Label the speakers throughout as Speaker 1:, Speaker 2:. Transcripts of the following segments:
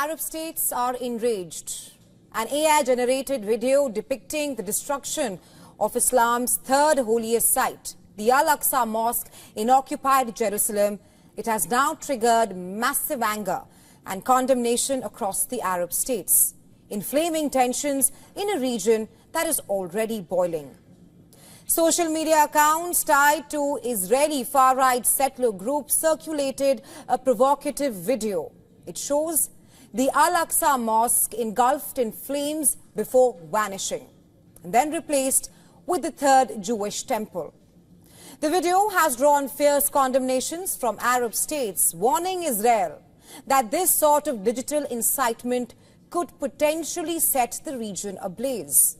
Speaker 1: Arab states are enraged. An AI-generated video depicting the destruction of Islam's third holiest site, the Al-Aqsa Mosque in occupied Jerusalem, it has now triggered massive anger and condemnation across the Arab states, inflaming tensions in a region that is already boiling. Social media accounts tied to Israeli far-right settler groups circulated a provocative video. It shows the Al-Aqsa Mosque engulfed in flames before vanishing, and then replaced with the third Jewish temple. The video has drawn fierce condemnations from Arab states, warning Israel that this sort of digital incitement could potentially set the region ablaze.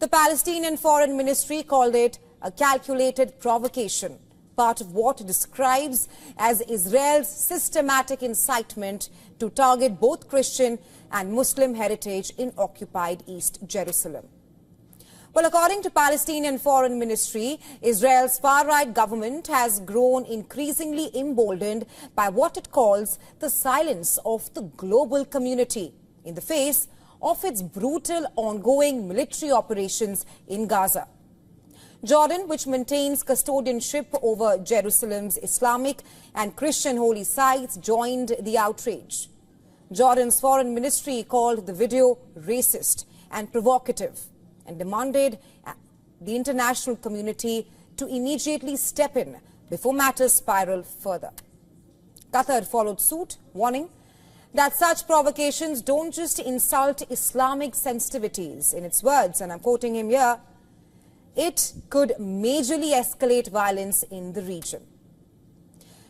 Speaker 1: The Palestinian Foreign Ministry called it a calculated provocation, part of what it describes as Israel's systematic incitement to target both Christian and Muslim heritage in occupied East Jerusalem. Well, according to Palestinian Foreign Ministry, Israel's far-right government has grown increasingly emboldened by what it calls the silence of the global community in the face of its brutal ongoing military operations in Gaza. Jordan, which maintains custodianship over Jerusalem's Islamic and Christian holy sites, joined the outrage. Jordan's foreign ministry called the video racist and provocative and demanded the international community to immediately step in before matters spiral further. Qatar followed suit, warning that such provocations don't just insult Islamic sensitivities. In its words, and I'm quoting him here, it could majorly escalate violence in the region.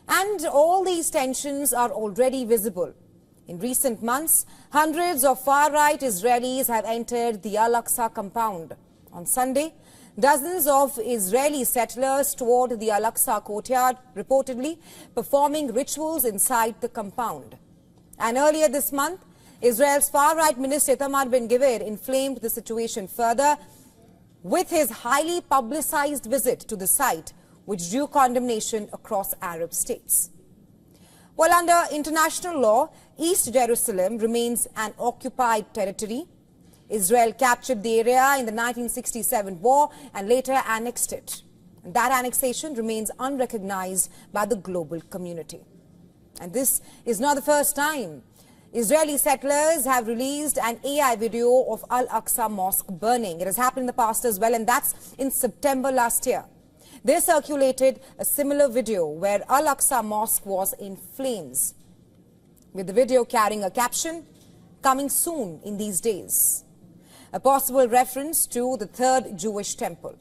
Speaker 1: And all these tensions are already visible. In recent months, hundreds of far-right Israelis have entered the Al-Aqsa compound. On Sunday, dozens of Israeli settlers toured the Al-Aqsa courtyard, reportedly performing rituals inside the compound. And earlier this month, Israel's far-right minister Itamar Ben-Gvir inflamed the situation further with his highly publicized visit to the site, which drew condemnation across Arab states. While under international law, East Jerusalem remains an occupied territory. Israel captured the area in the 1967 war and later annexed it. And that annexation remains unrecognized by the global community. And this is not the first time Israeli settlers have released an AI video of Al-Aqsa Mosque burning. It has happened in the past as well, and that's in September last year. They circulated a similar video where Al-Aqsa Mosque was in flames, with the video carrying a caption, "Coming soon in these days," a possible reference to the third Jewish temple.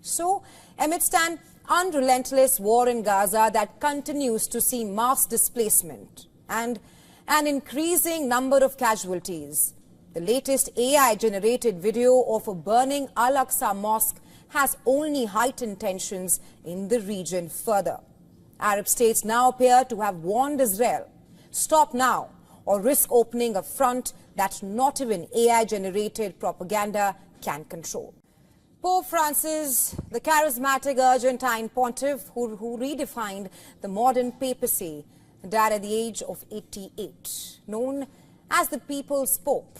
Speaker 1: So, amidst an unrelentless war in Gaza that continues to see mass displacement and an increasing number of casualties, the latest AI-generated video of a burning Al-Aqsa Mosque has only heightened tensions in the region further. Arab states now appear to have warned Israel, stop now or risk opening a front that not even AI-generated propaganda can control. Pope Francis, the charismatic Argentine pontiff who redefined the modern papacy, died at the age of 88. Known as the People's Pope,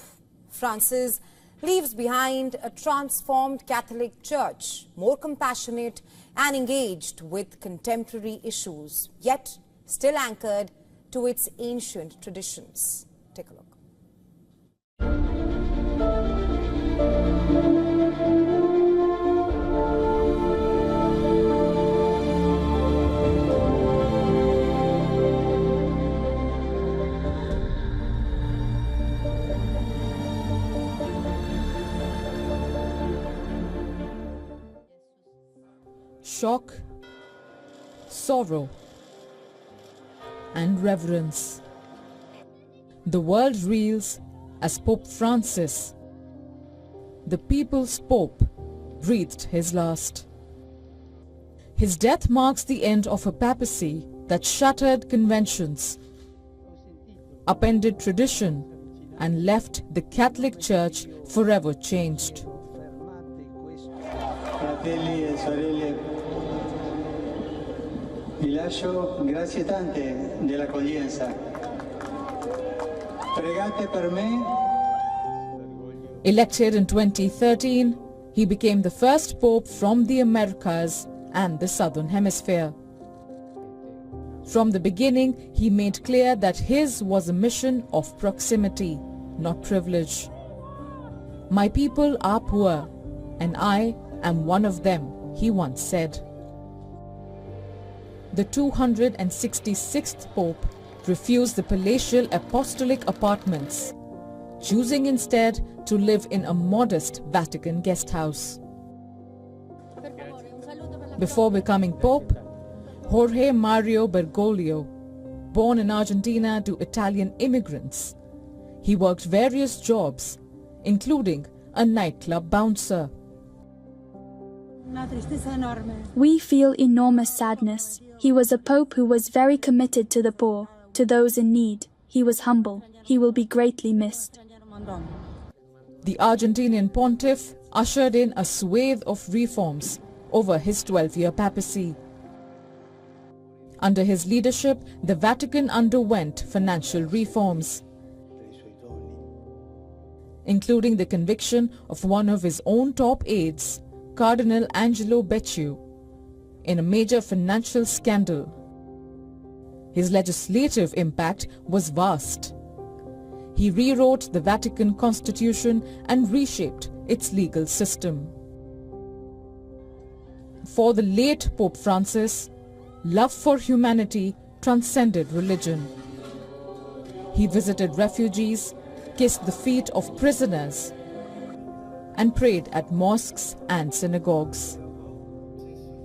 Speaker 1: Francis leaves behind a transformed Catholic Church, more compassionate and engaged with contemporary issues, yet still anchored to its ancient traditions. Take a look.
Speaker 2: Shock, sorrow, and reverence. The world reels as Pope Francis, the people's Pope, breathed his last. His death marks the end of a papacy that shattered conventions, upended tradition, and left the Catholic Church forever changed.
Speaker 3: Fratelli e sorelle, vi lascio grazie tante dell'accoglienza. Pregate per me.
Speaker 2: Elected in 2013, he became the first pope from the Americas and the Southern Hemisphere. From the beginning, he made clear that his was a mission of proximity, not privilege. "My people are poor, and I am one of them," he once said. The 266th Pope refused the palatial apostolic apartments, choosing instead to live in a modest Vatican guest house. Before becoming Pope, Jorge Mario Bergoglio, born in Argentina to Italian immigrants, he worked various jobs, including a nightclub bouncer.
Speaker 4: We feel enormous sadness. He was a pope who was very committed to the poor, to those in need. He was humble. He will be greatly missed.
Speaker 2: The Argentinian pontiff ushered in a swathe of reforms over his 12-year papacy. Under his leadership, the Vatican underwent financial reforms, including the conviction of one of his own top aides, Cardinal Angelo Becciu, in a major financial scandal. His legislative impact was vast. He rewrote the Vatican Constitution and reshaped its legal system. For the late Pope Francis, love for humanity transcended religion. He visited refugees, kissed the feet of prisoners, and prayed at mosques and synagogues.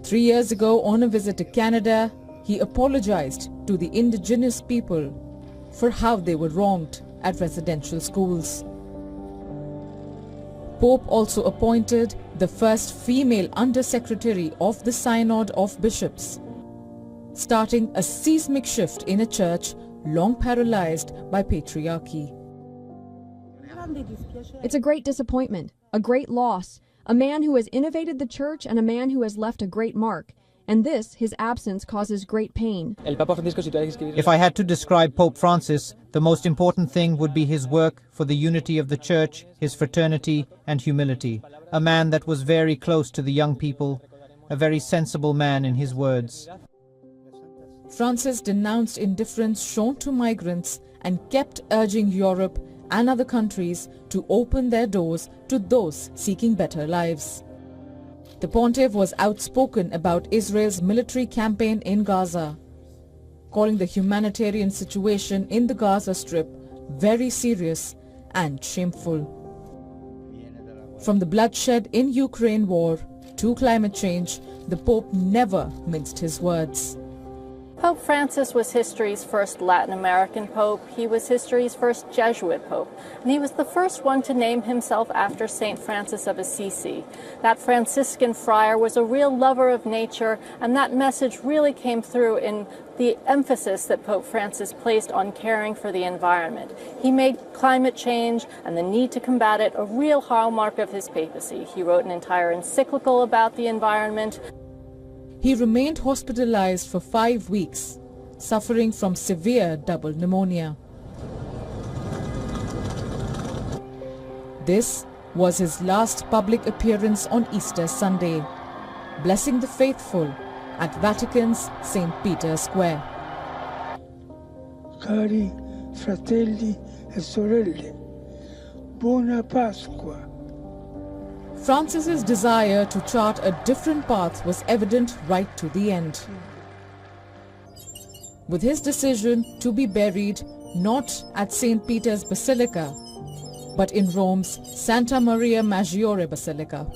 Speaker 2: 3 years ago, on a visit to Canada, he apologized to the indigenous people for how they were wronged at residential schools. Pope also appointed the first female Undersecretary of the Synod of Bishops, starting a seismic shift in a church long paralyzed by patriarchy.
Speaker 5: It's a great disappointment, a great loss, a man who has innovated the church and a man who has left a great mark. And this, his absence, causes great pain.
Speaker 6: If I had to describe Pope Francis, the most important thing would be his work for the unity of the Church, his fraternity and humility. A man that was very close to the young people, a very sensible man in his words.
Speaker 2: Francis denounced indifference shown to migrants and kept urging Europe and other countries to open their doors to those seeking better lives. The pontiff was outspoken about Israel's military campaign in Gaza, calling the humanitarian situation in the Gaza Strip very serious and shameful. From the bloodshed in Ukraine war to climate change, the Pope never minced his words.
Speaker 7: Pope Francis was history's first Latin American pope. He was history's first Jesuit pope. And he was the first one to name himself after St. Francis of Assisi. That Franciscan friar was a real lover of nature, and that message really came through in the emphasis that Pope Francis placed on caring for the environment. He made climate change and the need to combat it a real hallmark of his papacy. He wrote an entire encyclical about the environment.
Speaker 2: He remained hospitalized for 5 weeks, suffering from severe double pneumonia. This was his last public appearance on Easter Sunday, blessing the faithful at Vatican's St. Peter's Square.
Speaker 8: Cari fratelli e sorelle, buona Pasqua.
Speaker 2: Francis's desire to chart a different path was evident right to the end. With his decision to be buried not at St. Peter's Basilica, but in Rome's Santa Maria Maggiore Basilica.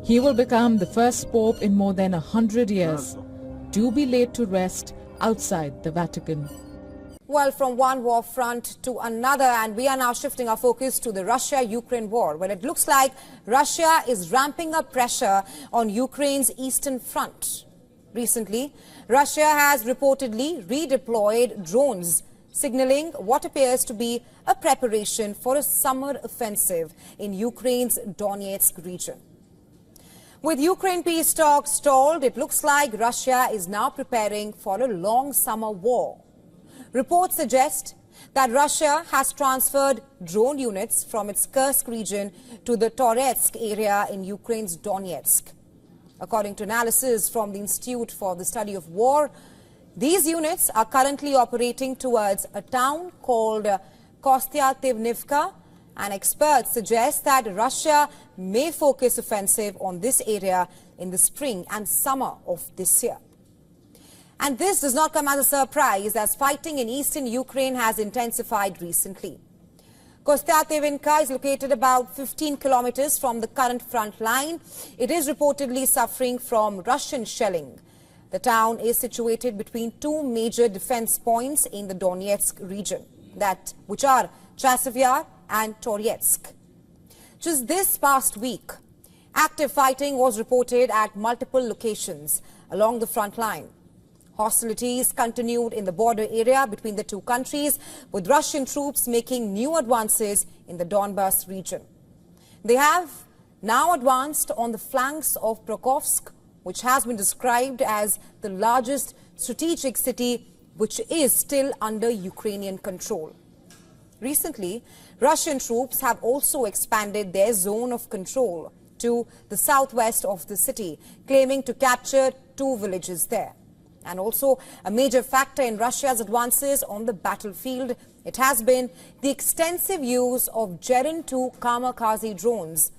Speaker 2: He will become the first pope in more than 100 years to be laid to rest outside the Vatican.
Speaker 1: Well, from one war front to another, and we are now shifting our focus to the Russia-Ukraine war, where it looks like Russia is ramping up pressure on Ukraine's eastern front. Recently, Russia has reportedly redeployed drones, signaling what appears to be a preparation for a summer offensive in Ukraine's Donetsk region. With Ukraine peace talks stalled, it looks like Russia is now preparing for a long summer war. Reports suggest that Russia has transferred drone units from its Kursk region to the Toretsk area in Ukraine's Donetsk. According to analysis from the Institute for the Study of War, these units are currently operating towards a town called Kostyantynivka, and experts suggest that Russia may focus offensive on this area in the spring and summer of this year. And this does not come as a surprise, as fighting in eastern Ukraine has intensified recently. Kostyantynivka is located about 15 kilometers from the current front line. It is reportedly suffering from Russian shelling. The town is situated between two major defense points in the Donetsk region, which are Chasiv Yar and Toretsk. Just this past week, active fighting was reported at multiple locations along the front line. Hostilities continued in the border area between the two countries, with Russian troops making new advances in the Donbas region. They have now advanced on the flanks of Pokrovsk, which has been described as the largest strategic city, which is still under Ukrainian control. Recently, Russian troops have also expanded their zone of control to the southwest of the city, claiming to capture two villages there. And also a major factor in Russia's advances on the battlefield, it has been the extensive use of Gerin-2 kamikaze drones.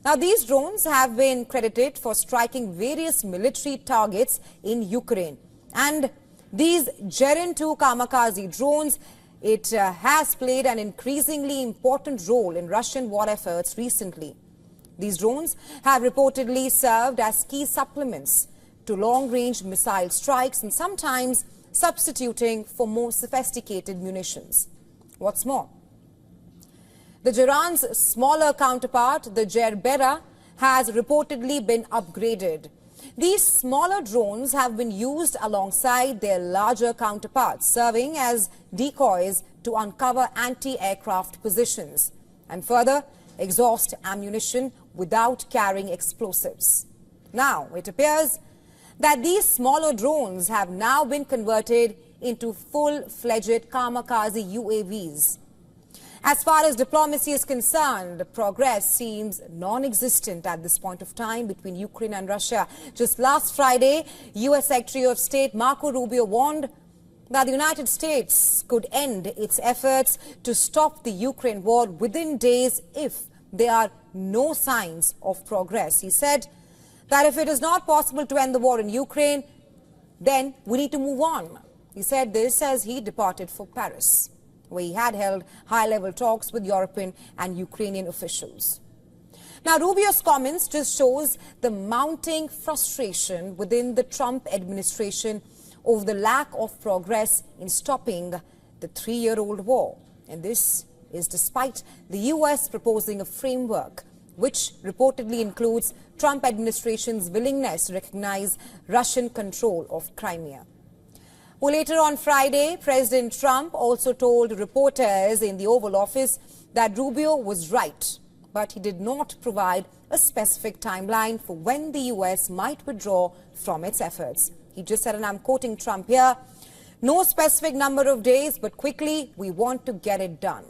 Speaker 1: Now, these drones have been credited for striking various military targets in Ukraine. And these Gerin-2 kamikaze drones, it has played an increasingly important role in Russian war efforts recently. These drones have reportedly served as key supplements to long-range missile strikes and sometimes substituting for more sophisticated munitions. What's more, the Geran's smaller counterpart, the Gerbera, has reportedly been upgraded. These smaller drones have been used alongside their larger counterparts, serving as decoys to uncover anti-aircraft positions and further exhaust ammunition without carrying explosives. Now, it appears that these smaller drones have now been converted into full-fledged kamikaze UAVs. As far as diplomacy is concerned, progress seems non-existent at this point of time between Ukraine and Russia. Just last Friday, U.S. Secretary of State Marco Rubio warned that the United States could end its efforts to stop the Ukraine war within days if there are no signs of progress. He said that if it is not possible to end the war in Ukraine, then we need to move on. He said this as he departed for Paris, where he had held high-level talks with European and Ukrainian officials. Now, Rubio's comments just shows the mounting frustration within the Trump administration over the lack of progress in stopping the three-year-old war. And this is despite the U.S. proposing a framework which reportedly includes Trump administration's willingness to recognize Russian control of Crimea. Well, later on Friday, President Trump also told reporters in the Oval Office that Rubio was right, but he did not provide a specific timeline for when the U.S. might withdraw from its efforts. He just said, and I'm quoting Trump here, "No specific number of days, but quickly, we want to get it done."